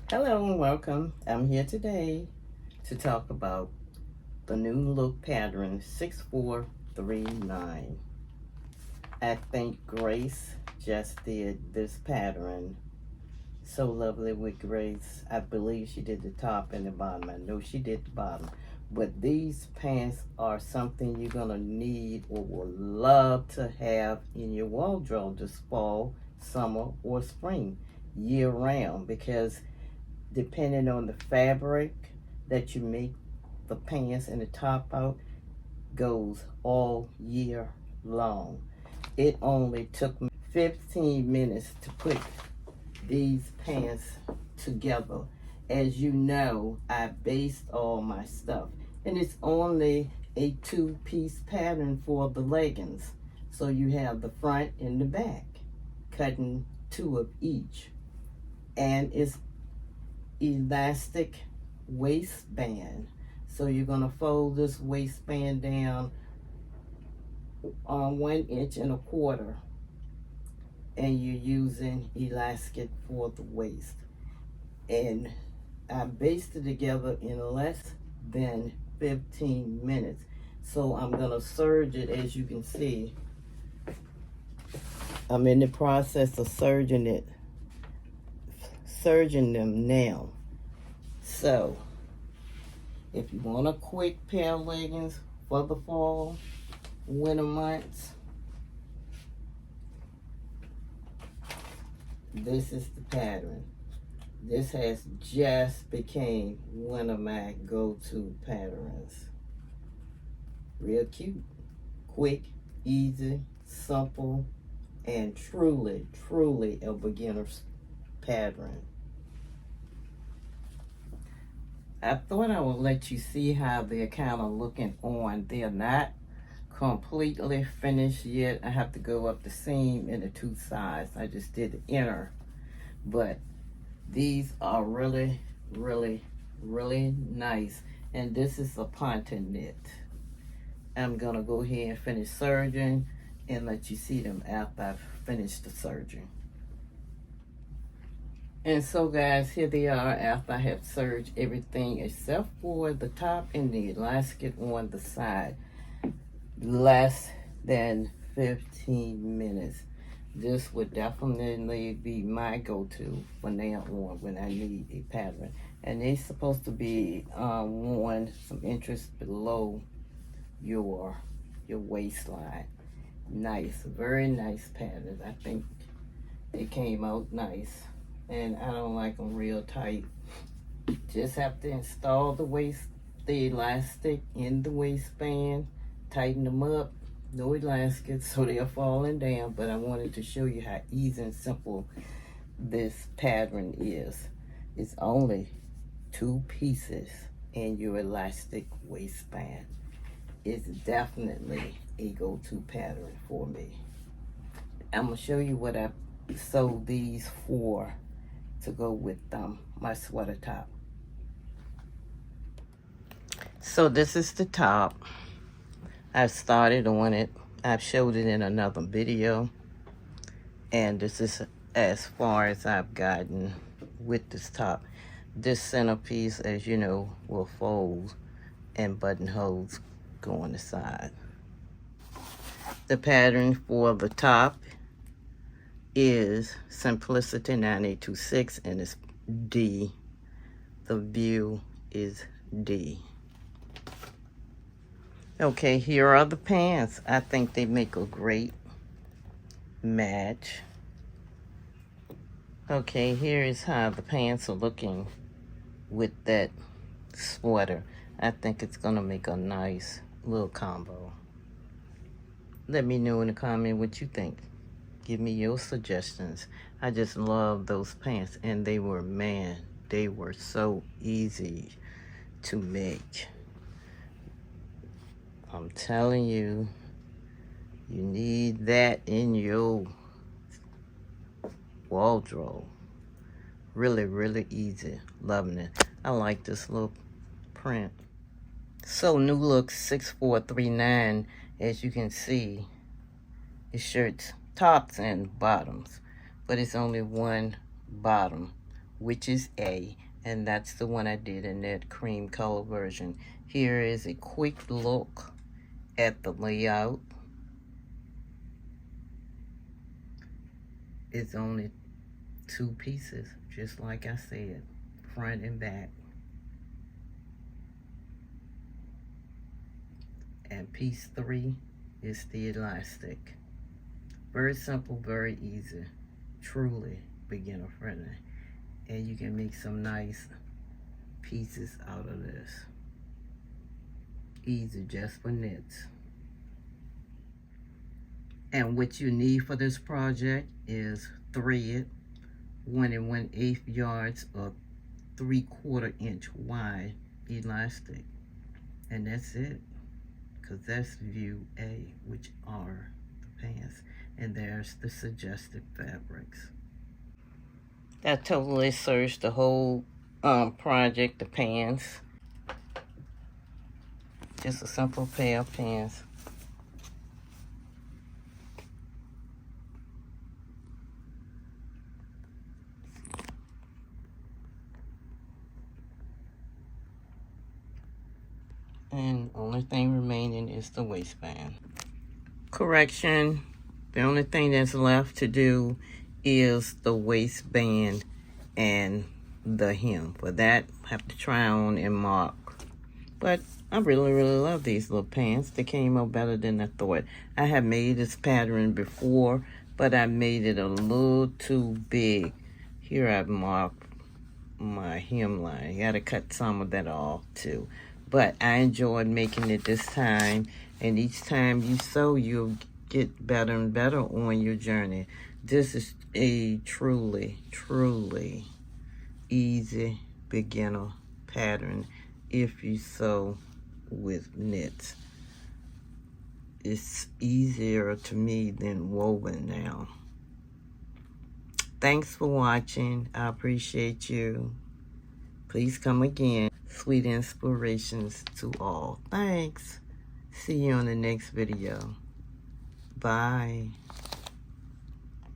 Hello and welcome. I'm here today to talk about the new look pattern 6439. I think Grace just did this pattern so lovely with Grace. I believe she did the top and the bottom. I know she did the bottom. But these pants are something you're going to need or will love to have in your wardrobe this fall, summer, or spring, year round, because depending on the fabric that you make the pants and the top out, goes all year long. It only took me 15 minutes to put these pants together. As you know, I based all my stuff, and it's only a two-piece pattern for the leggings. So you have the front and the back, cutting two of each, and it's elastic waistband. So you're gonna fold this waistband down on 1.25 inches, and you're using elastic for the waist. And I basted it together in less than 15 minutes. So I'm gonna serge it. As you can see, I'm in the process of serging them now. So if you want a quick pair of leggings for the fall, winter months, this is the pattern. This has just became one of my go-to patterns. Real cute, quick, easy, simple, and truly, truly a beginner's pattern. I thought I would let you see how they're kind of looking on. They're not completely finished yet. I have to go up the seam in the two sides. I just did the inner, but these are really, really, really nice. And this is a pant knit. I'm gonna go ahead and finish serging and let you see them after I've finished the serging. And so guys, here they are after I have serged everything except for the top and the elastic on the side. Less than 15 minutes. This would definitely be my go-to from now on when I need a pattern. And they're supposed to be worn some inches below your waistline. Nice, very nice patterns. I think they came out nice. And I don't like them real tight. Just have to install the elastic in the waistband, tighten them up, no elastic, so they're falling down. But I wanted to show you how easy and simple this pattern is. It's only two pieces and your elastic waistband. It's definitely a go-to pattern for me. I'm gonna show you what I sewed these for to go with my sweater top. So this is the top. I've started on it. I've showed it in another video, and this is as far as I've gotten with this top. This centerpiece, as you know, will fold and buttonholes go on the side. The pattern for the top is Simplicity 9826, and it's D. The view is D. Okay, here are the pants. I think they make a great match. Okay, here is how the pants are looking with that sweater. I think it's gonna make a nice little combo. Let me know in the comment what you think. Give me your suggestions. I just love those pants, and they were so easy to make. I'm telling you, you need that in your wardrobe. Really, really easy. Loving it. I like this little print. So new look 6439, as you can see, it's shirts, tops and bottoms, but it's only one bottom which is A, and that's the one I did in that cream color version. Here is a quick look at the layout. It's only 2 pieces, just like I said, front and back. And piece 3 is the elastic. Very simple, very easy, truly beginner friendly. And you can make some nice pieces out of this. Easy, just for knits. And what you need for this project is thread, 1 1/8 yards of 3/4 inch wide elastic. And that's it, because that's view A, which are the pants. And there's the suggested fabrics. That totally serves the whole project, the pants. Just a simple pair of pants. And the only thing remaining is the waistband. Correction, the only thing that's left to do is the waistband and the hem. For that, I have to try on and mark. But I really love these little pants. They came out better than I thought. I have made this pattern before, but I made it a little too big. Here I've marked my hemline. I gotta cut some of that off too. But I enjoyed making it this time, and each time you sew, you'll get better and better on your journey. This is a truly easy beginner pattern if you sew with knits. It's easier to me than woven now. Thanks for watching. I appreciate you. Please come again. Sweet inspirations to all. Thanks. See you on the next video. Bye.